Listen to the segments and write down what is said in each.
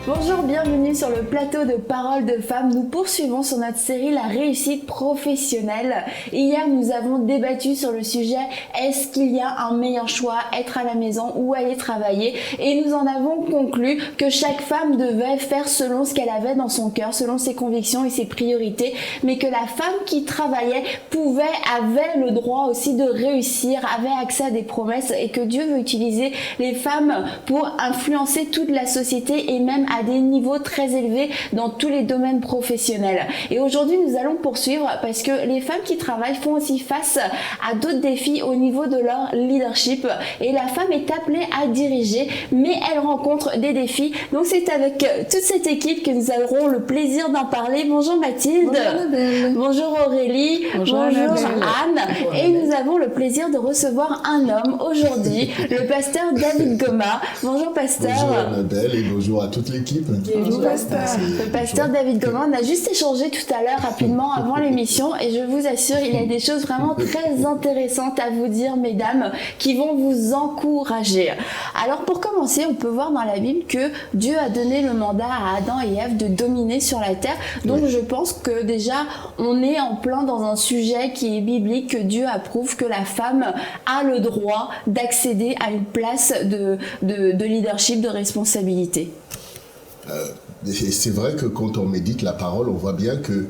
Bonjour, bienvenue sur le plateau de Paroles de Femmes. Nous poursuivons sur notre série La réussite professionnelle. Hier, nous avons débattu sur le sujet est-ce qu'il y a un meilleur choix, être à la maison ou aller travailler? Et nous en avons conclu que chaque femme devait faire selon ce qu'elle avait dans son cœur, selon ses convictions et ses priorités, mais que la femme qui travaillait avait le droit aussi de réussir, avait accès à des promesses et que Dieu veut utiliser les femmes pour influencer toute la société et même à des niveaux très élevés dans tous les domaines professionnels. Et aujourd'hui, nous allons poursuivre parce que les femmes qui travaillent font aussi face à d'autres défis au niveau de leur leadership et la femme est appelée à diriger, mais elle rencontre des défis. Donc c'est avec toute cette équipe que nous aurons le plaisir d'en parler. Bonjour Mathilde. Bonjour Annabelle. Bonjour Aurélie. Bonjour Anne. Bonjour Et nous avons le plaisir de recevoir un homme aujourd'hui, le pasteur David Goma. Bonjour pasteur. Bonjour Annabelle et bonjour à toute l'équipe. Bonjour pasteur. Le pasteur David Goma, on a juste échangé tout à l'heure rapidement avant l'émission et je vous assure, il y a des choses vraiment très intéressantes à vous dire, mesdames, qui vont vous encourager. Alors pour commencer, on peut voir dans la Bible que Dieu a donné le mandat à Adam et Ève de dominer sur la terre. Donc je pense que déjà, on est en plein dans un sujet qui est biblique, que Dieu approuve que la femme a le droit d'accéder à une place de leadership, de responsabilité. C'est vrai que quand on médite la parole, on voit bien que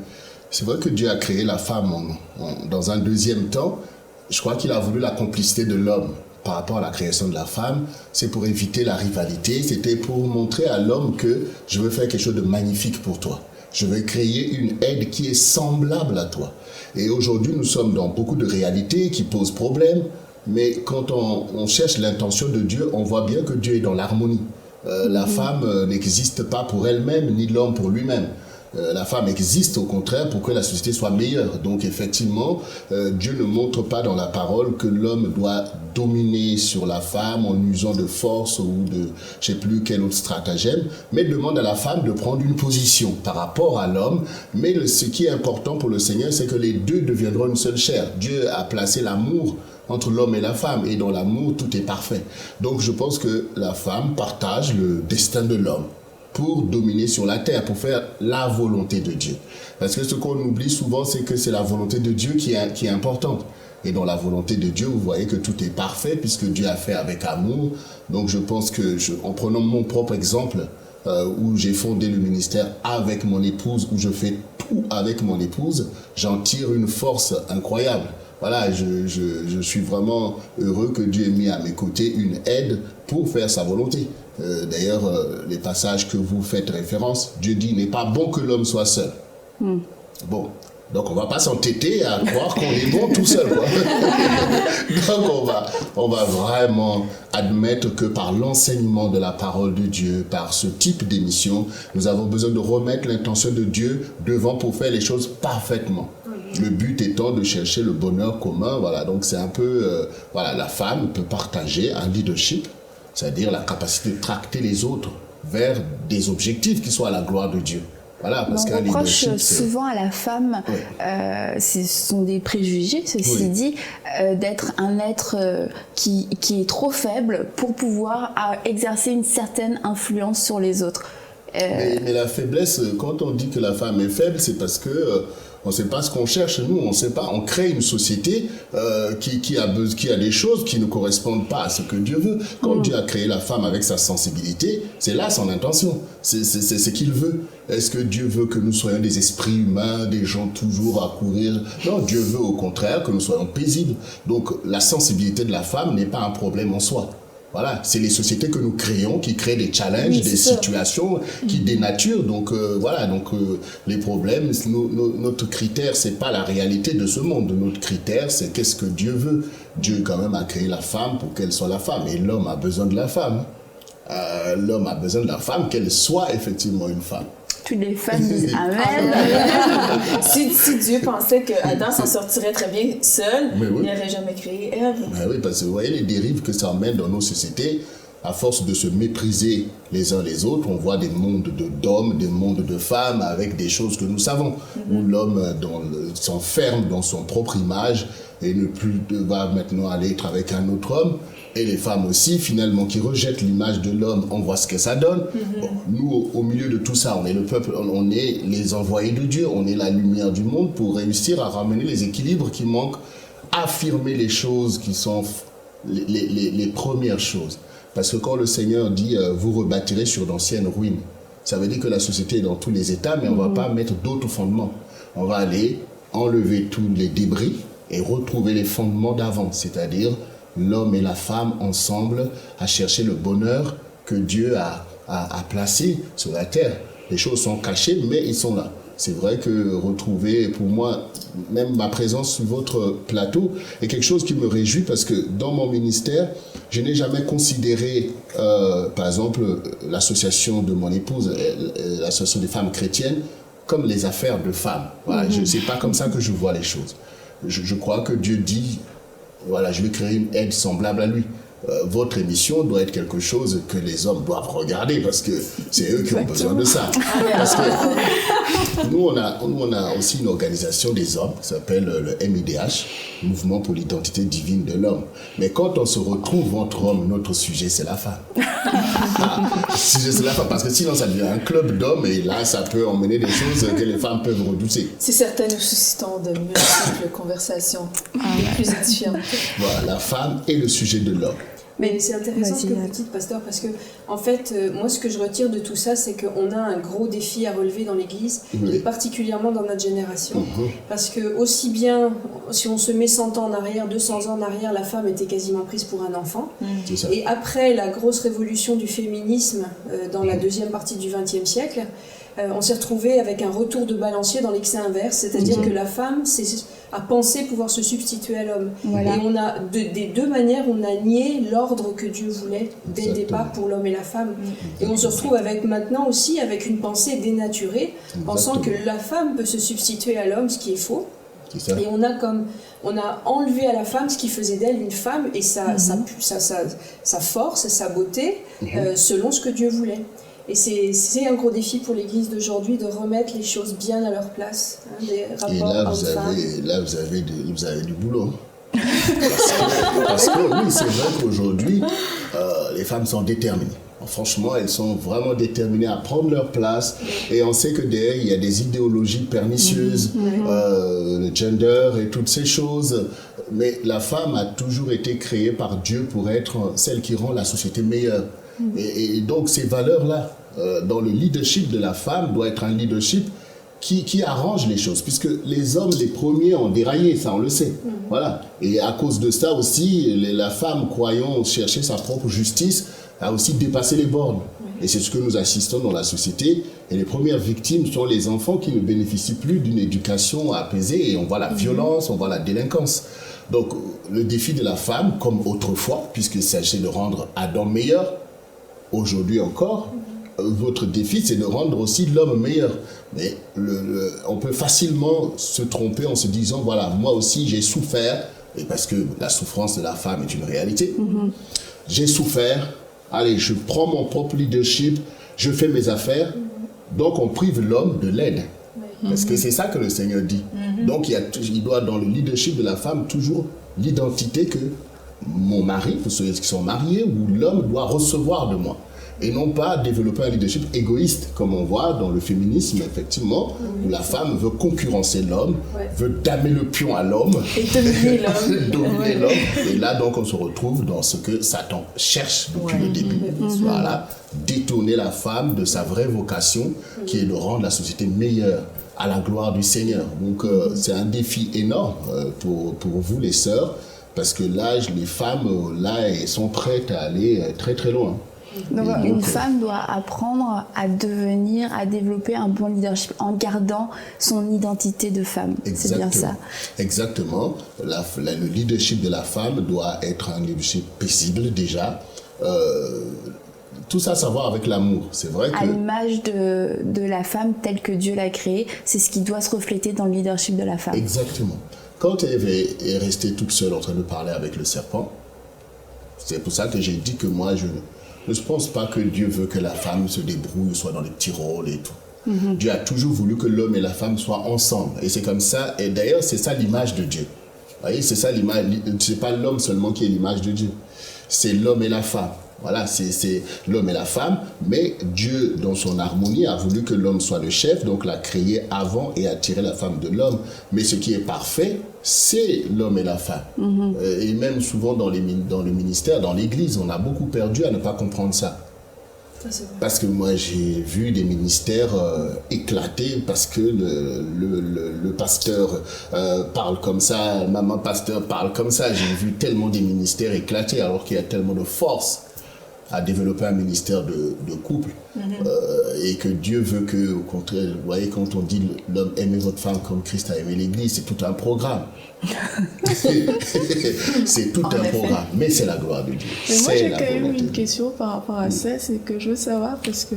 c'est vrai que Dieu a créé la femme dans un deuxième temps. Je crois qu'il a voulu la complicité de l'homme par rapport à la création de la femme. C'est pour éviter la rivalité, c'était pour montrer à l'homme que je veux faire quelque chose de magnifique pour toi. Je veux créer une aide qui est semblable à toi. Et aujourd'hui, nous sommes dans beaucoup de réalités qui posent problème, mais quand on cherche l'intention de Dieu, on voit bien que Dieu est dans l'harmonie. La femme n'existe pas pour elle-même, ni l'homme pour lui-même. La femme existe au contraire pour que la société soit meilleure. Donc effectivement, Dieu ne montre pas dans la parole que l'homme doit dominer sur la femme en usant de force ou de je ne sais plus quel autre stratagème, mais demande à la femme de prendre une position par rapport à l'homme. Mais ce qui est important pour le Seigneur, c'est que les deux deviendront une seule chair. Dieu a placé l'amour entre l'homme et la femme, et dans l'amour, tout est parfait. Donc je pense que la femme partage le destin de l'homme pour dominer sur la terre, pour faire la volonté de Dieu. Parce que ce qu'on oublie souvent, c'est que c'est la volonté de Dieu qui est importante. Et dans la volonté de Dieu, vous voyez que tout est parfait, puisque Dieu a fait avec amour. Donc je pense que, en prenant mon propre exemple, où j'ai fondé le ministère avec mon épouse, où je fais tout avec mon épouse, j'en tire une force incroyable. Voilà, je suis vraiment heureux que Dieu ait mis à mes côtés une aide pour faire sa volonté. D'ailleurs, les passages que vous faites référence, Dieu dit, il n'est pas bon que l'homme soit seul. Bon, donc on ne va pas s'entêter à croire qu'on est bon tout seul, quoi. Donc on va vraiment admettre que par l'enseignement de la parole de Dieu, par ce type d'émission, nous avons besoin de remettre l'intention de Dieu devant pour faire les choses parfaitement. Le but étant de chercher le bonheur commun, voilà. Donc c'est un peu, voilà, la femme peut partager un leadership, c'est-à-dire la capacité de tracter les autres vers des objectifs qui soient à la gloire de Dieu. Voilà, parce on reproche souvent à la femme, ce sont des préjugés, ceci dit, d'être un être qui est trop faible pour pouvoir exercer une certaine influence sur les autres. Mais la faiblesse, quand on dit que la femme est faible, c'est parce que on ne sait pas ce qu'on cherche, nous, on ne sait pas. On crée une société qui a des choses qui ne correspondent pas à ce que Dieu veut. Quand Dieu a créé la femme avec sa sensibilité, c'est là son intention. C'est ce qu'il veut. Est-ce que Dieu veut que nous soyons des esprits humains, des gens toujours à courir? Non, Dieu veut au contraire que nous soyons paisibles. Donc la sensibilité de la femme n'est pas un problème en soi. Voilà, c'est les sociétés que nous créons qui créent des challenges, des situations qui dénaturent. Donc voilà, donc les problèmes, notre critère, c'est pas la réalité de ce monde. Notre critère, c'est qu'est-ce que Dieu veut. Dieu quand même a créé la femme pour qu'elle soit la femme. Et l'homme a besoin de la femme. L'homme a besoin de la femme, qu'elle soit effectivement une femme. Toutes les femmes disent Amen. Si Dieu pensait qu'Adam s'en sortirait très bien seul, il n'aurait jamais créé Ève. Oui, parce que vous voyez les dérives que ça emmène dans nos sociétés. À force de se mépriser les uns les autres, on voit des mondes d'hommes, des mondes de femmes avec des choses que nous savons. Où l'homme s'enferme dans son propre image et ne plus devoir maintenant aller être avec un autre homme. Et les femmes aussi, finalement, qui rejettent l'image de l'homme, on voit ce que ça donne. Bon, nous, au milieu de tout ça, on est le peuple, on est les envoyés de Dieu, on est la lumière du monde pour réussir à ramener les équilibres qui manquent, affirmer les choses qui sont les premières choses. Parce que quand le Seigneur dit « vous rebâtirez sur d'anciennes ruines », ça veut dire que la société est dans tous les états, mais on ne va pas mettre d'autres fondements. On va aller enlever tous les débris et retrouver les fondements d'avant, c'est-à-dire l'homme et la femme ensemble à chercher le bonheur que Dieu a placé sur la terre. Les choses sont cachées, mais ils sont là. C'est vrai que retrouver, pour moi, même ma présence sur votre plateau est quelque chose qui me réjouit parce que dans mon ministère, je n'ai jamais considéré, par exemple, l'association de mon épouse, l'association des femmes chrétiennes, comme les affaires de femmes. Voilà, c'est pas comme ça que je vois les choses. Je crois que Dieu dit, voilà, je vais créer une aide semblable à lui. Votre émission doit être quelque chose que les hommes doivent regarder parce que c'est eux qui ont besoin de ça. Parce que nous, on a aussi une organisation des hommes qui s'appelle le MIDH, Mouvement pour l'identité divine de l'homme. Mais quand on se retrouve entre hommes, notre sujet, c'est la femme. Le sujet, c'est la femme, parce que sinon, ça devient un club d'hommes et là, ça peut emmener des choses que les femmes peuvent redouter. C'est certain, nous suscitons de multiples conversations les plus édifiantes. Voilà, la femme est le sujet de l'homme. Mais c'est intéressant ce que vous dites, pasteur, parce que, en fait, moi, ce que je retire de tout ça, c'est qu'on a un gros défi à relever dans l'Église, et particulièrement dans notre génération. Parce que, aussi bien, si on se met 100 ans en arrière, 200 ans en arrière, la femme était quasiment prise pour un enfant. Et après la grosse révolution du féminisme, dans la deuxième partie du XXe siècle, on s'est retrouvé avec un retour de balancier dans l'excès inverse, c'est-à-dire que la femme a pensé pouvoir se substituer à l'homme. Voilà. Et on a, des deux manières, on a nié l'ordre que Dieu voulait dès le départ pour l'homme et la femme. Et on se retrouve avec maintenant aussi avec une pensée dénaturée, pensant que la femme peut se substituer à l'homme, ce qui est faux. Et on a enlevé à la femme ce qui faisait d'elle une femme et sa force, sa beauté, selon ce que Dieu voulait. Et c'est un gros défi pour l'Église d'aujourd'hui de remettre les choses bien à leur place, des rapports hommes-femmes. Là, vous avez du boulot. Parce que oui, c'est vrai qu'aujourd'hui, les femmes sont déterminées. Franchement, elles sont vraiment déterminées à prendre leur place. Et on sait que derrière, il y a des idéologies pernicieuses, le gender et toutes ces choses. Mais la femme a toujours été créée par Dieu pour être celle qui rend la société meilleure. Et donc ces valeurs-là, dans le leadership de la femme, doit être un leadership qui arrange les choses, puisque les hommes, les premiers, ont déraillé, ça on le sait. Voilà. Et à cause de ça aussi, la femme, croyant chercher sa propre justice, a aussi dépassé les bornes. Et c'est ce que nous assistons dans la société. Et les premières victimes sont les enfants qui ne bénéficient plus d'une éducation apaisée. Et on voit la violence, on voit la délinquance. Donc le défi de la femme, comme autrefois, puisqu'il s'agit de rendre Adam meilleur, aujourd'hui encore, votre défi, c'est de rendre aussi l'homme meilleur. Mais on peut facilement se tromper en se disant, voilà, moi aussi j'ai souffert, et parce que la souffrance de la femme est une réalité. J'ai souffert, allez, je prends mon propre leadership, je fais mes affaires. Donc on prive l'homme de l'aide. Parce que c'est ça que le Seigneur dit. Donc il doit, dans le leadership de la femme, toujours l'identité que mon mari, pour ceux qui sont mariés, ou l'homme doit recevoir de moi. Et non pas développer un leadership égoïste, comme on voit dans le féminisme, effectivement, où la femme veut concurrencer l'homme, veut damer le pion à l'homme. Et dominer l'homme. Dominer l'homme. Et là, donc, on se retrouve dans ce que Satan cherche depuis le début. Voilà, détourner la femme de sa vraie vocation, qui est de rendre la société meilleure, à la gloire du Seigneur. Donc, c'est un défi énorme pour vous, les sœurs, parce que là, les femmes, là, elles sont prêtes à aller très, très loin. Donc, une femme doit apprendre à développer un bon leadership en gardant son identité de femme. C'est bien ça. Exactement. Le leadership de la femme doit être un leadership paisible déjà. Tout ça, ça va avec l'amour. C'est vrai que... À l'image de la femme telle que Dieu l'a créée, c'est ce qui doit se refléter dans le leadership de la femme. Exactement. Quand Ève est restée toute seule en train de parler avec le serpent, c'est pour ça que j'ai dit que moi, je ne pense pas que Dieu veut que la femme se débrouille, soit dans les petits rôles et tout. Dieu a toujours voulu que l'homme et la femme soient ensemble. Et c'est comme ça. Et d'ailleurs, c'est ça l'image de Dieu. voyez, c'est ça l'image, c'est pas l'homme seulement qui est l'image de Dieu, c'est l'homme et la femme. Voilà, c'est l'homme et la femme, mais Dieu, dans son harmonie, a voulu que l'homme soit le chef, donc l'a créé avant et a tiré la femme de l'homme. Mais ce qui est parfait, c'est l'homme et la femme. Et même souvent dans le ministère, dans l'église, on a beaucoup perdu à ne pas comprendre ça. Parce que moi, j'ai vu des ministères éclater parce que le pasteur parle comme ça, maman pasteur parle comme ça. J'ai vu tellement des ministères éclater alors qu'il y a tellement de force à développer un ministère de couple. Et que Dieu veut que, au contraire, vous voyez, quand on dit l'homme aimez votre femme comme Christ a aimé l'église, c'est tout un programme. C'est tout un programme, mais c'est la gloire de Dieu. Mais moi, j'ai quand même une question par rapport à ça, c'est que je veux savoir, parce que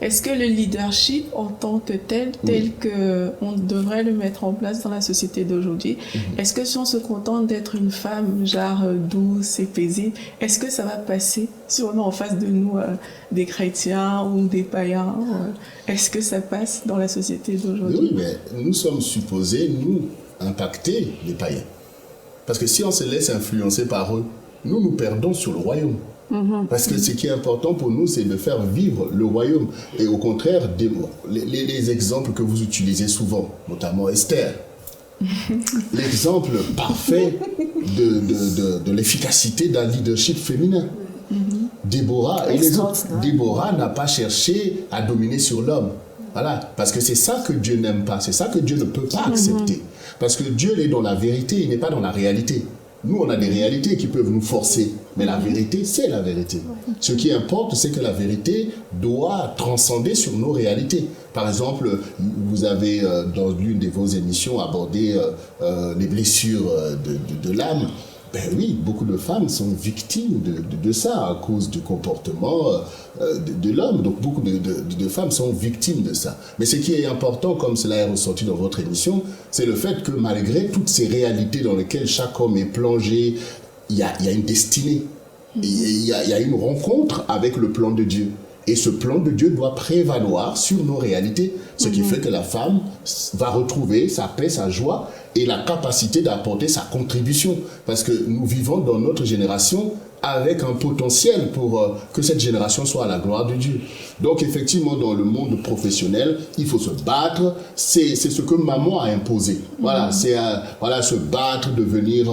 est-ce que le leadership en tant que tel que on devrait le mettre en place dans la société d'aujourd'hui, est-ce que si on se contente d'être une femme genre douce et paisible, est-ce que ça va passer si on a en face de nous des chrétiens ou des païens, est-ce que ça passe dans la société d'aujourd'hui? Oui, mais nous sommes supposés, nous, impacter les païens. Parce que si on se laisse influencer par eux, nous perdons sur le royaume. Parce que ce qui est important pour nous, c'est de faire vivre le royaume. Et au contraire, les exemples que vous utilisez souvent, notamment Esther, l'exemple parfait de l'efficacité d'un leadership féminin. Déborah n'a pas cherché à dominer sur l'homme. Voilà, parce que c'est ça que Dieu n'aime pas, c'est ça que Dieu ne peut pas accepter. Parce que Dieu est dans la vérité, il n'est pas dans la réalité. Nous, on a des réalités qui peuvent nous forcer, mais la vérité, c'est la vérité. Ce qui importe, c'est que la vérité doit transcender sur nos réalités. Par exemple, vous avez, dans l'une de vos émissions, abordé les blessures de l'âme. Ben oui, beaucoup de femmes sont victimes de ça à cause du comportement de l'homme. Donc beaucoup de femmes sont victimes de ça. Mais ce qui est important, comme cela est ressorti dans votre émission, c'est le fait que malgré toutes ces réalités dans lesquelles chaque homme est plongé, il y a une destinée. Il y a une rencontre avec le plan de Dieu. Et ce plan de Dieu doit prévaloir sur nos réalités. Ce qui fait que la femme va retrouver sa paix, sa joie et la capacité d'apporter sa contribution. Parce que nous vivons dans notre génération avec un potentiel pour que cette génération soit à la gloire de Dieu. Donc effectivement, dans le monde professionnel, il faut se battre. C'est ce que maman a imposé. Voilà, c'est se battre, devenir,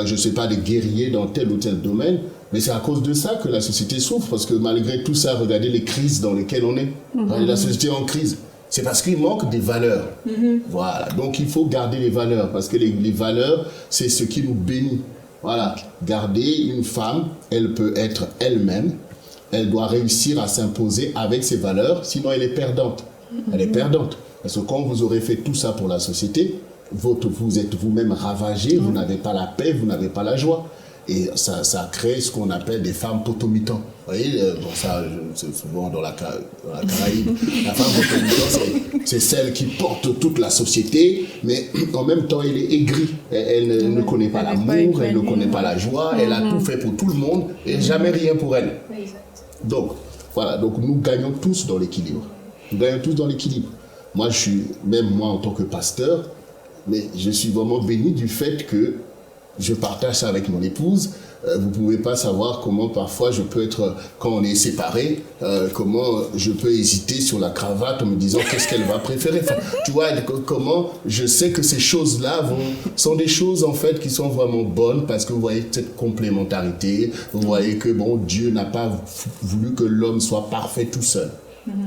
je sais pas, des guerriers dans tel ou tel domaine. Mais c'est à cause de ça que la société souffre, parce que malgré tout ça, regardez les crises dans lesquelles on est. La société est en crise. C'est parce qu'il manque des valeurs. Voilà. Donc il faut garder les valeurs, parce que les valeurs, c'est ce qui nous bénit. Voilà. Garder une femme, elle peut être elle-même. Elle doit réussir à s'imposer avec ses valeurs, sinon elle est perdante. Elle est perdante. Parce que quand vous aurez fait tout ça pour la société, vous êtes vous-même ravagé, vous n'avez pas la paix, vous n'avez pas la joie. Et ça crée ce qu'on appelle des femmes potomitans. Vous voyez, c'est souvent dans la Caraïbe. La femme potomitan, c'est celle qui porte toute la société, mais en même temps, elle est aigrie. Elle ne connaît pas l'amour, elle ne connaît pas la joie, elle a tout fait pour tout le monde et jamais rien pour elle. Donc, voilà, donc nous gagnons tous dans l'équilibre. Nous gagnons tous dans l'équilibre. Moi, même moi en tant que pasteur, mais je suis vraiment béni du fait que je partage ça avec mon épouse. Vous ne pouvez pas savoir comment parfois je peux être, quand on est séparés, comment je peux hésiter sur la cravate en me disant qu'est-ce qu'elle va préférer. Enfin, tu vois, comment je sais que ces choses-là sont des choses en fait qui sont vraiment bonnes parce que vous voyez cette complémentarité, vous voyez que bon, Dieu n'a pas voulu que l'homme soit parfait tout seul.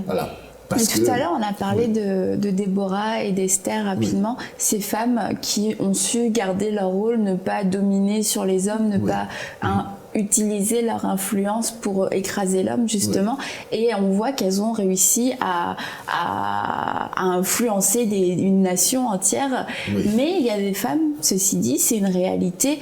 Voilà. Tout à l'heure, on a parlé de Déborah et d'Esther rapidement. Ces femmes qui ont su garder leur rôle, ne pas dominer sur les hommes, ne pas utiliser leur influence pour écraser l'homme, justement. Et on voit qu'elles ont réussi à influencer une nation entière. Mais il y a des femmes, ceci dit, c'est une réalité,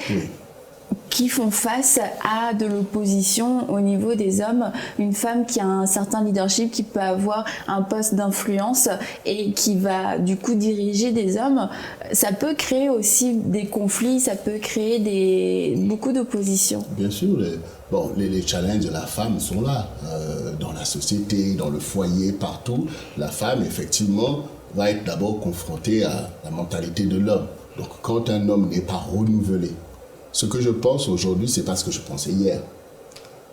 qui font face à de l'opposition au niveau des hommes. Une femme qui a un certain leadership, qui peut avoir un poste d'influence et qui va du coup diriger des hommes, ça peut créer aussi des conflits, ça peut créer beaucoup d'opposition. Bien sûr, les challenges de la femme sont là, dans la société, dans le foyer, partout. La femme, effectivement, va être d'abord confrontée à la mentalité de l'homme. Donc quand un homme n'est pas renouvelé, ce que je pense aujourd'hui, c'est pas ce que je pensais hier.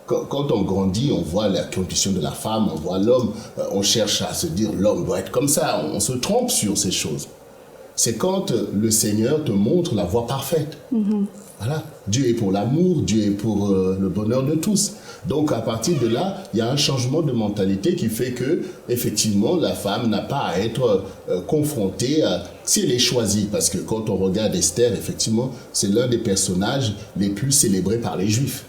Quand on grandit, on voit la condition de la femme, on voit l'homme, on cherche à se dire l'homme doit être comme ça, on se trompe sur ces choses. C'est quand le Seigneur te montre la voie parfaite. Voilà. Dieu est pour l'amour, Dieu est pour le bonheur de tous. Donc à partir de là, il y a un changement de mentalité qui fait que effectivement la femme n'a pas à être confrontée si elle est choisie. Parce que quand on regarde Esther, effectivement, c'est l'un des personnages les plus célébrés par les Juifs.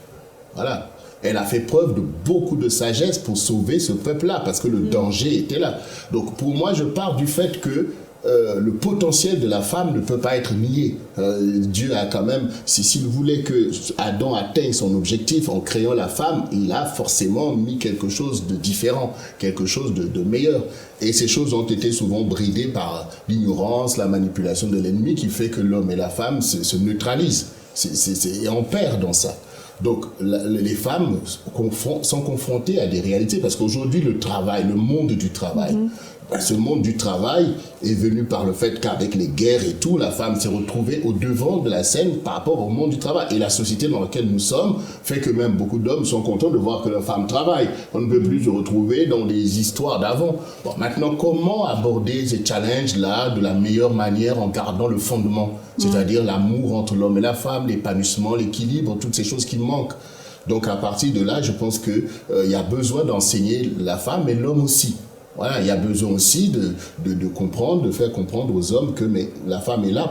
Voilà. Elle a fait preuve de beaucoup de sagesse pour sauver ce peuple-là, parce que le danger était là. Donc pour moi, je pars du fait que le potentiel de la femme ne peut pas être nié. Dieu a quand même, s'il voulait que Adam atteigne son objectif en créant la femme, il a forcément mis quelque chose de différent, quelque chose de meilleur. Et ces choses ont été souvent bridées par l'ignorance, la manipulation de l'ennemi, qui fait que l'homme et la femme se neutralisent. Et on perd dans ça. Donc, les femmes sont confrontées à des réalités, parce qu'aujourd'hui, le travail, le monde du travail, ce monde du travail est venu par le fait qu'avec les guerres et tout, la femme s'est retrouvée au devant de la scène par rapport au monde du travail. Et la société dans laquelle nous sommes fait que même beaucoup d'hommes sont contents de voir que leurs femmes travaillent. On ne peut plus se retrouver dans les histoires d'avant. Bon, maintenant, comment aborder ces challenges-là de la meilleure manière en gardant le fondement, c'est-à-dire l'amour entre l'homme et la femme, l'épanouissement, l'équilibre, toutes ces choses qui manquent. Donc à partir de là, je pense qu'il y a besoin d'enseigner la femme et l'homme aussi. Voilà, il y a besoin aussi de comprendre, de faire comprendre aux hommes que la femme est là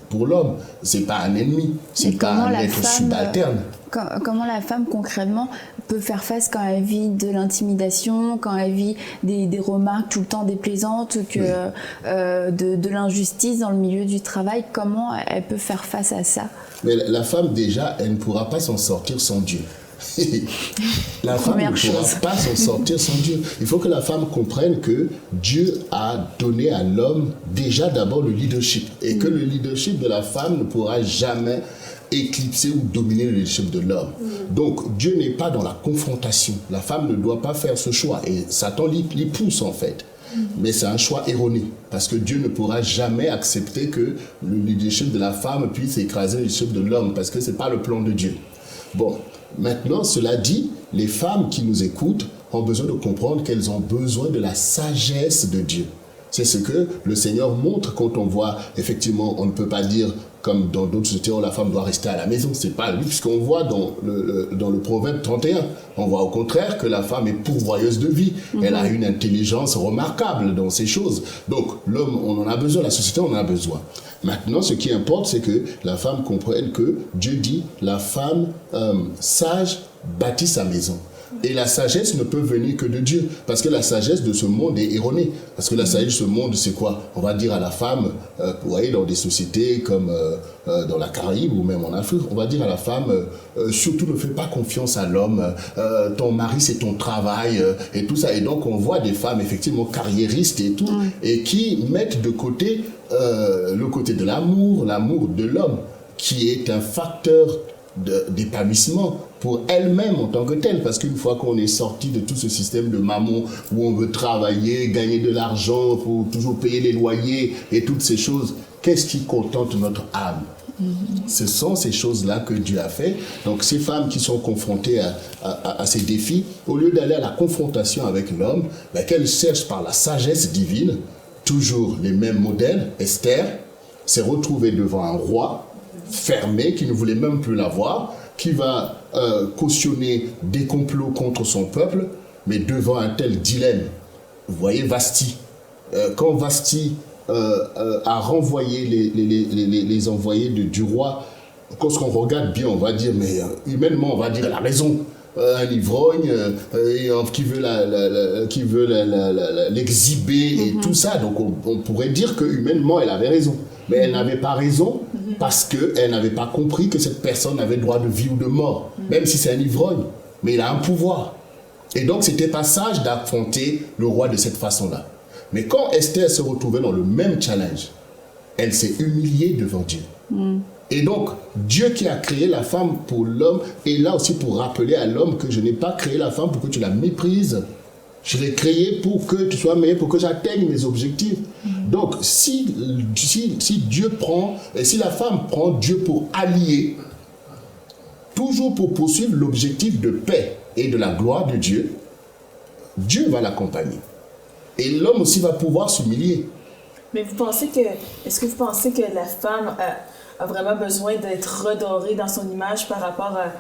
pour l'homme. C'est pas un ennemi, c'est pas un être subalterne. Comment la femme concrètement peut faire face quand elle vit de l'intimidation, quand elle vit des remarques tout le temps déplaisantes, de l'injustice dans le milieu du travail, comment elle peut faire face à ça? Mais la femme déjà, elle ne pourra pas s'en sortir sans Dieu. La femme ne pourra pas s'en sortir sans Dieu. Il faut que la femme comprenne que Dieu a donné à l'homme déjà d'abord le leadership, et que le leadership de la femme ne pourra jamais éclipser ou dominer le leadership de l'homme. Donc Dieu n'est pas dans la confrontation. La femme ne doit pas faire ce choix, et Satan l'y pousse en fait. Mais c'est un choix erroné, parce que Dieu ne pourra jamais accepter que le leadership de la femme puisse écraser le leadership de l'homme, parce que ce n'est pas le plan de Dieu. Bon, maintenant, cela dit, les femmes qui nous écoutent ont besoin de comprendre qu'elles ont besoin de la sagesse de Dieu. C'est ce que le Seigneur montre quand on voit, effectivement, on ne peut pas dire, comme dans d'autres sociétés, la femme doit rester à la maison. C'est pas lui, puisqu'on voit dans le Proverbe 31, on voit au contraire que la femme est pourvoyeuse de vie. Elle a une intelligence remarquable dans ces choses. Donc, l'homme, on en a besoin, la société, on en a besoin. Maintenant, ce qui importe, c'est que la femme comprenne que Dieu dit, la femme sage bâtit sa maison. Et la sagesse ne peut venir que de Dieu, parce que la sagesse de ce monde est erronée. Parce que la sagesse de ce monde, c'est quoi? On va dire à la femme, vous voyez, dans des sociétés comme dans la Caraïbe ou même en Afrique, on va dire à la femme, surtout ne fais pas confiance à l'homme, ton mari c'est ton travail, et tout ça. Et donc on voit des femmes effectivement carriéristes et tout, et qui mettent de côté le côté de l'amour de l'homme, qui est un facteur d'épanouissement pour elle-même en tant que telle, parce qu'une fois qu'on est sorti de tout ce système de maman où on veut travailler, gagner de l'argent pour toujours payer les loyers et toutes ces choses, qu'est-ce qui contente notre âme? Ce sont ces choses-là que Dieu a fait. Donc ces femmes qui sont confrontées à ces défis, au lieu d'aller à la confrontation avec l'homme, qu'elles cherchent par la sagesse divine, toujours les mêmes modèles. Esther s'est retrouvée devant un roi fermé, qui ne voulait même plus la voir, qui va cautionner des complots contre son peuple, mais devant un tel dilemme. Vous voyez Vasti. Quand Vasti a renvoyé les envoyés du roi, quand on regarde bien, on va dire, mais humainement, on va dire, elle a raison. Un ivrogne qui veut l'exhiber et tout ça. Donc on pourrait dire que humainement, elle avait raison. Mais elle n'avait pas raison parce qu'elle n'avait pas compris que cette personne avait droit de vie ou de mort, même si c'est un ivrogne. Mais il a un pouvoir. Et donc, c'était pas sage d'affronter le roi de cette façon-là. Mais quand Esther se retrouvait dans le même challenge, elle s'est humiliée devant Dieu. Et donc, Dieu qui a créé la femme pour l'homme est là aussi pour rappeler à l'homme que je n'ai pas créé la femme pour que tu la méprises. Je l'ai créée pour que tu sois meilleur, pour que j'atteigne mes objectifs. Donc, si Dieu prend, et si la femme prend Dieu pour allié, toujours pour poursuivre l'objectif de paix et de la gloire de Dieu, Dieu va l'accompagner. Et l'homme aussi va pouvoir s'humilier. Mais est-ce que vous pensez que la femme a vraiment besoin d'être redorée dans son image par rapport à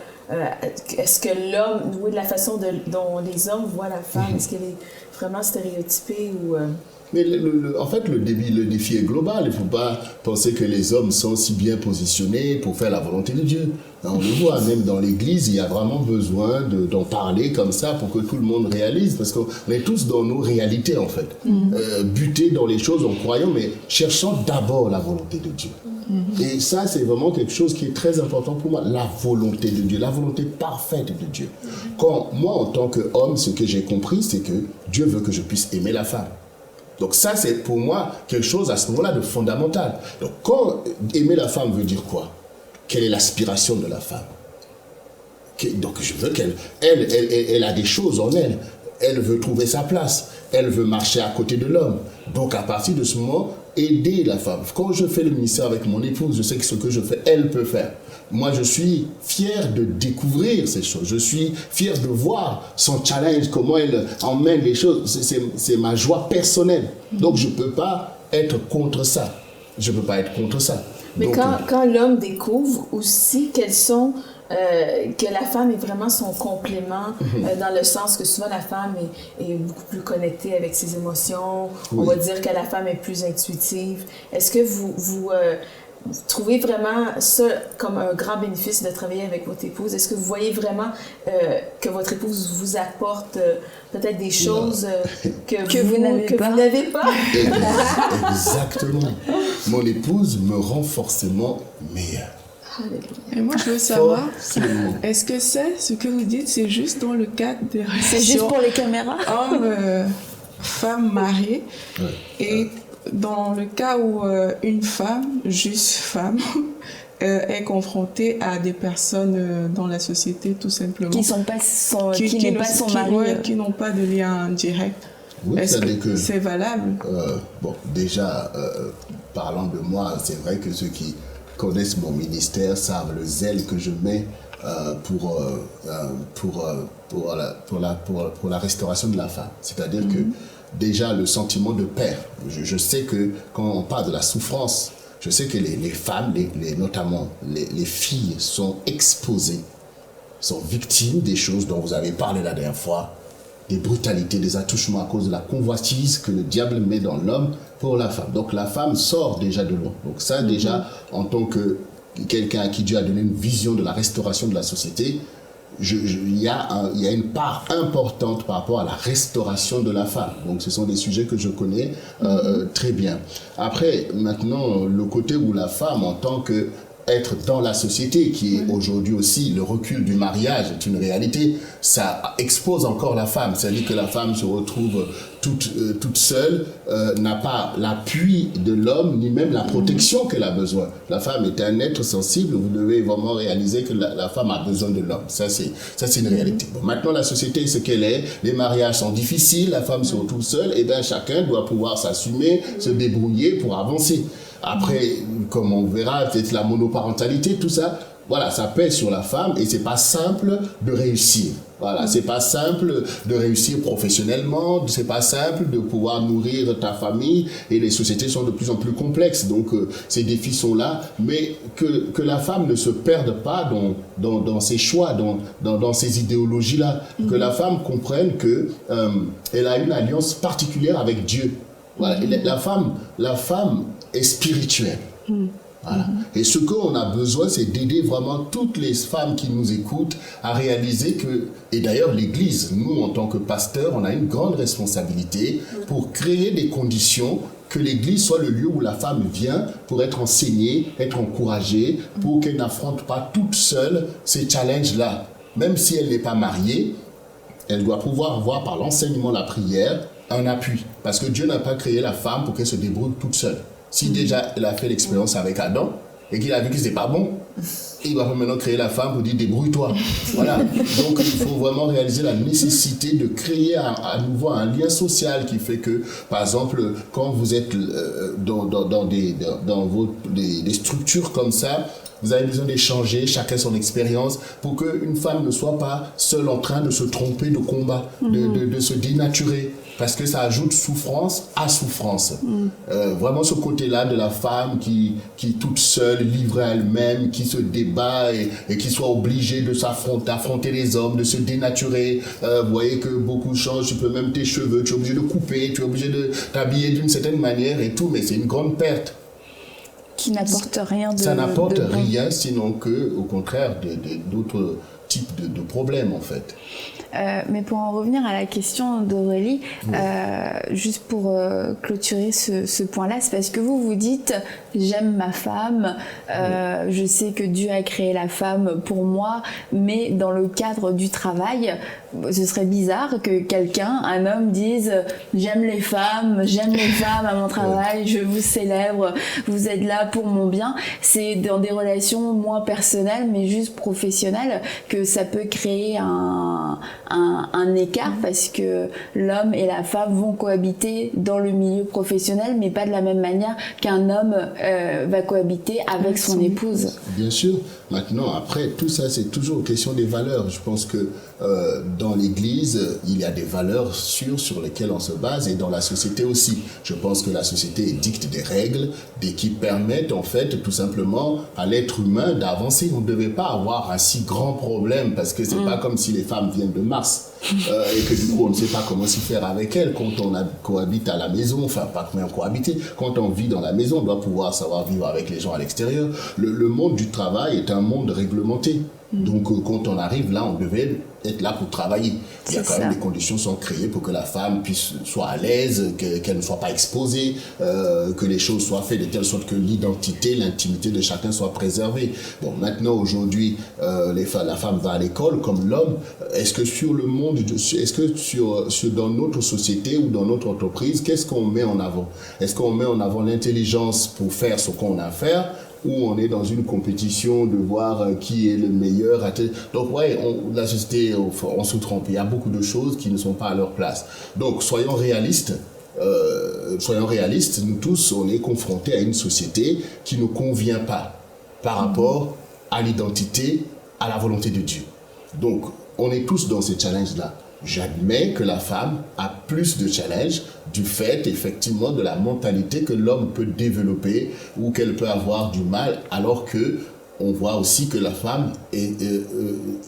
est-ce que l'homme, oui, de la façon dont les hommes voient la femme, est-ce qu'elle est vraiment stéréotypée ou... Mais en fait, le défi est global. Il ne faut pas penser que les hommes sont si bien positionnés pour faire la volonté de Dieu. On le voit, même dans l'Église, il y a vraiment besoin d'en parler comme ça pour que tout le monde réalise. Parce qu'on est tous dans nos réalités, en fait. Butés dans les choses en croyant, mais cherchant d'abord la volonté de Dieu. Et ça, c'est vraiment quelque chose qui est très important pour moi. La volonté de Dieu, la volonté parfaite de Dieu. Quand moi, en tant qu'homme, ce que j'ai compris, c'est que Dieu veut que je puisse aimer la femme. Donc ça, c'est pour moi quelque chose à ce moment-là de fondamental. Donc quand aimer la femme veut dire quoi? Quelle est l'aspiration de la femme? Donc je veux elle a des choses en elle. Elle veut trouver sa place. Elle veut marcher à côté de l'homme. Donc à partir de ce moment, aider la femme. Quand je fais le ministère avec mon épouse, je sais que ce que je fais, elle peut faire. Moi, je suis fier de découvrir ces choses. Je suis fier de voir son challenge, comment elle emmène les choses. C'est ma joie personnelle. Donc, je ne peux pas être contre ça. Je ne peux pas être contre ça. Mais donc, quand l'homme découvre aussi que la femme est vraiment son complément, dans le sens que souvent la femme est beaucoup plus connectée avec ses émotions. Oui. On va dire que la femme est plus intuitive. Est-ce que vous trouvez vraiment ça comme un grand bénéfice de travailler avec votre épouse? Est-ce que vous voyez vraiment que votre épouse vous apporte peut-être des choses que vous n'avez pas? Exactement. Mon épouse me rend forcément meilleur. Et moi, je veux savoir, est-ce que ce que vous dites, c'est juste dans le cadre des relations? C'est juste pour les caméras? Homme, femme mariée. Ouais. Et dans le cas où une femme, juste femme, est confrontée à des personnes dans la société, tout simplement. Qui n'ont pas son mari. Qui n'ont pas de lien direct. Oui, est-ce que c'est valable? Bon, déjà, parlant de moi, c'est vrai que ceux qui connaissent mon ministère savent le zèle que je mets pour la restauration de la femme. C'est-à-dire que déjà le sentiment de père, je sais que quand on parle de la souffrance, je sais que les femmes, notamment les filles, sont exposées, sont victimes des choses dont vous avez parlé la dernière fois, des brutalités, des attouchements à cause de la convoitise que le diable met dans l'homme pour la femme. Donc la femme sort déjà de loin. Donc ça déjà, en tant que quelqu'un à qui Dieu a donné une vision de la restauration de la société, il y a une part importante par rapport à la restauration de la femme. Donc ce sont des sujets que je connais très bien. Après, maintenant, le côté où la femme, en tant que être dans la société, qui est aujourd'hui aussi le recul du mariage est une réalité, ça expose encore la femme. C'est-à-dire que la femme se retrouve toute seule, n'a pas l'appui de l'homme, ni même la protection qu'elle a besoin. La femme est un être sensible, vous devez vraiment réaliser que la femme a besoin de l'homme. Ça, c'est une réalité. Bon, maintenant, la société est ce qu'elle est, les mariages sont difficiles, la femme se retrouve seule, et bien chacun doit pouvoir s'assumer, se débrouiller pour avancer. Après, comme on verra, peut-être la monoparentalité, tout ça, voilà, ça pèse sur la femme et c'est pas simple de réussir. Voilà, c'est pas simple de réussir professionnellement, c'est pas simple de pouvoir nourrir ta famille et les sociétés sont de plus en plus complexes. Donc, ces défis sont là, mais que la femme ne se perde pas dans ses choix, dans ces idéologies-là. Que la femme comprenne qu'elle a une alliance particulière avec Dieu. Voilà, la femme est spirituelle. Voilà. Et ce qu'on a besoin, c'est d'aider vraiment toutes les femmes qui nous écoutent à réaliser que, et d'ailleurs l'Église, nous en tant que pasteurs, on a une grande responsabilité pour créer des conditions que l'Église soit le lieu où la femme vient pour être enseignée, être encouragée, pour qu'elle n'affronte pas toute seule ces challenges-là. Même si elle n'est pas mariée, elle doit pouvoir avoir par l'enseignement, la prière, un appui. Parce que Dieu n'a pas créé la femme pour qu'elle se débrouille toute seule. Si déjà elle a fait l'expérience avec Adam et qu'il a vu que ce n'était pas bon, il va maintenant créer la femme pour dire débrouille-toi. Voilà. Donc il faut vraiment réaliser la nécessité de créer à nouveau un lien social qui fait que, par exemple, quand vous êtes dans des structures comme ça, vous avez besoin d'échanger, chacun son expérience, pour qu'une femme ne soit pas seule en train de se tromper de combat, de se dénaturer, parce que ça ajoute souffrance à souffrance. Vraiment ce côté-là de la femme qui est toute seule, livrée à elle-même, qui se débat et qui soit obligée d'affronter les hommes, de se dénaturer. Vous voyez que beaucoup changent, tu peux même tes cheveux, tu es obligé de couper, tu es obligé de t'habiller d'une certaine manière et tout, mais c'est une grande perte. Qui n'apporte rien ça n'apporte rien, sinon que, au contraire, d'autres types de problèmes, en fait. Mais pour en revenir à la question d'Aurélie, juste pour clôturer ce point-là, c'est parce que vous dites « j'aime ma femme, je sais que Dieu a créé la femme pour moi, mais dans le cadre du travail, ce serait bizarre que un homme dise « j'aime les femmes à mon travail, je vous célèbre, vous êtes là pour mon bien ». C'est dans des relations moins personnelles, mais juste professionnelles, que ça peut créer un écart, parce que l'homme et la femme vont cohabiter dans le milieu professionnel, mais pas de la même manière qu'un homme va cohabiter avec son épouse. Bien sûr. Maintenant, après, tout ça, c'est toujours question des valeurs. Je pense que dans l'Église, il y a des valeurs sûres sur lesquelles on se base, et dans la société aussi. Je pense que la société dicte des règles qui permettent, en fait, tout simplement à l'être humain d'avancer. On ne devait pas avoir un si grand problème, parce que c'est pas comme si les femmes viennent de Mars. Et que du coup on ne sait pas comment s'y faire avec elles quand on cohabite à la maison, enfin pas même cohabiter, quand on vit dans la maison on doit pouvoir savoir vivre avec les gens à l'extérieur. Le monde du travail est un monde réglementé, donc quand on arrive là on devait être là pour travailler. Il y a quand même des conditions sont créées pour que la femme soit à l'aise, qu'elle ne soit pas exposée, que les choses soient faites de telle sorte que l'identité, l'intimité de chacun soit préservée. Bon, maintenant aujourd'hui la femme va à l'école comme l'homme. Est-ce que sur le monde, est-ce que dans notre société ou dans notre entreprise, qu'est-ce qu'on met en avant? Est-ce qu'on met en avant l'intelligence pour faire ce qu'on a à faire, ou on est dans une compétition de voir qui est le meilleur? Donc la société, on se trompe. Il y a beaucoup de choses qui ne sont pas à leur place. Donc soyons réalistes. Nous tous, on est confrontés à une société qui ne convient pas par rapport à l'identité, à la volonté de Dieu. Donc, on est tous dans ces challenges-là. J'admets que la femme a plus de challenges du fait, effectivement, de la mentalité que l'homme peut développer ou qu'elle peut avoir du mal, alors que on voit aussi que la femme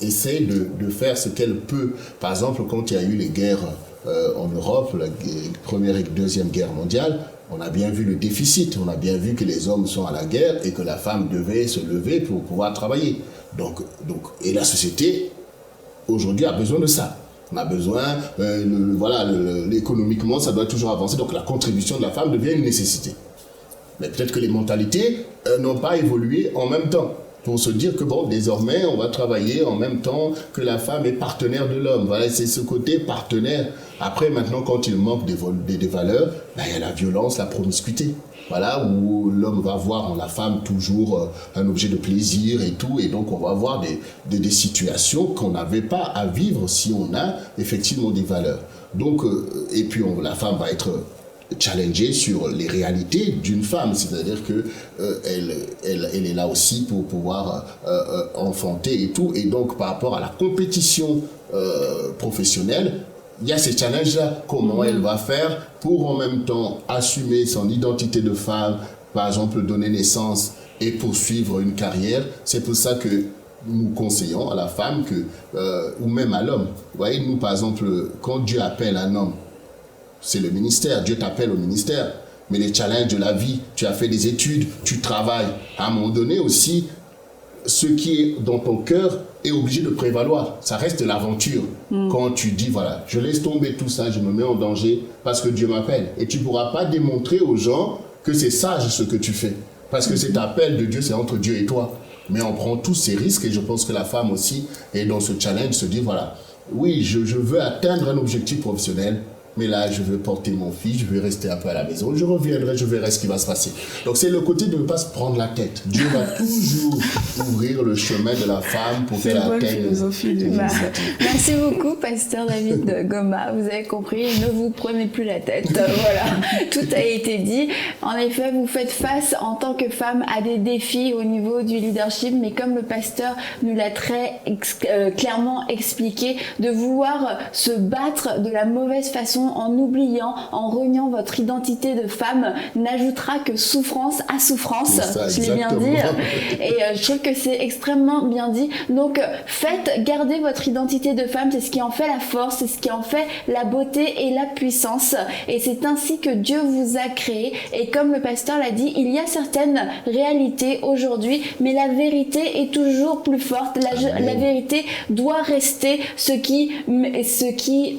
essaie de faire ce qu'elle peut. Par exemple, quand il y a eu les guerres en Europe, la première et deuxième guerre mondiale, on a bien vu le déficit, on a bien vu que les hommes sont à la guerre et que la femme devait se lever pour pouvoir travailler. Et la société, aujourd'hui, a besoin de ça. On a besoin, économiquement, ça doit toujours avancer. Donc la contribution de la femme devient une nécessité. Mais peut-être que les mentalités n'ont pas évolué en même temps. Pour se dire que désormais, on va travailler en même temps que la femme est partenaire de l'homme. Voilà, c'est ce côté partenaire. Après, maintenant, quand il manque des valeurs, il y a la violence, la promiscuité. Voilà, où l'homme va voir en la femme toujours un objet de plaisir et tout. Et donc, on va avoir des situations qu'on n'avait pas à vivre si on a effectivement des valeurs. Donc, et puis, la femme va être challengée sur les réalités d'une femme, c'est-à-dire que elle est là aussi pour pouvoir enfanter et tout. Et donc, par rapport à la compétition professionnelle, il y a ces challenges-là. Comment elle va faire pour en même temps assumer son identité de femme, par exemple donner naissance et poursuivre une carrière. C'est pour ça que nous conseillons à la femme ou même à l'homme. Vous voyez, nous par exemple, quand Dieu appelle un homme, c'est le ministère, Dieu t'appelle au ministère. Mais les challenges de la vie, tu as fait des études, tu travailles. À un moment donné aussi, ce qui est dans ton cœur est obligé de prévaloir. Ça reste l'aventure. Quand tu dis, voilà, je laisse tomber tout ça, je me mets en danger parce que Dieu m'appelle. Et tu ne pourras pas démontrer aux gens que c'est sage ce que tu fais. Parce que cet appel de Dieu, c'est entre Dieu et toi. Mais on prend tous ces risques et je pense que la femme aussi est dans ce challenge, se dit, voilà, oui, je veux atteindre un objectif professionnel, mais là, je veux porter mon fils, je veux rester un peu à la maison, je reviendrai, je verrai ce qui va se passer. Donc, c'est le côté de ne pas se prendre la tête. Dieu va toujours ouvrir le chemin de la femme pour qu'elle atteigne. C'est une bonne philosophie de vie. Merci beaucoup, pasteur David Goma. Vous avez compris, ne vous prenez plus la tête. Voilà, tout a été dit. En effet, vous faites face en tant que femme à des défis au niveau du leadership, mais comme le pasteur nous l'a très clairement expliqué, de vouloir se battre de la mauvaise façon en oubliant, en reniant votre identité de femme, n'ajoutera que souffrance à souffrance. Ça, je l'ai bien dit. Et je trouve que c'est extrêmement bien dit. Donc, gardez votre identité de femme, c'est ce qui en fait la force, c'est ce qui en fait la beauté et la puissance. Et c'est ainsi que Dieu vous a créé. Et comme le pasteur l'a dit, il y a certaines réalités aujourd'hui, mais la vérité est toujours plus forte. La vérité doit rester ce qui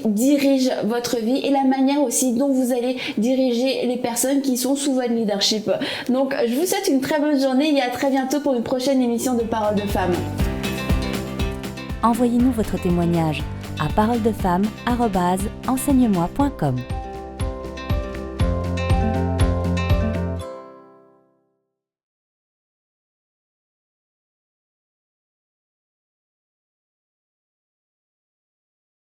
dirige votre vie et la manière aussi dont vous allez diriger les personnes qui sont sous votre leadership. Donc, je vous souhaite une très bonne journée et à très bientôt pour une prochaine émission de Paroles de Femmes. Envoyez-nous votre témoignage à paroledefemme@enseigne-moi.com.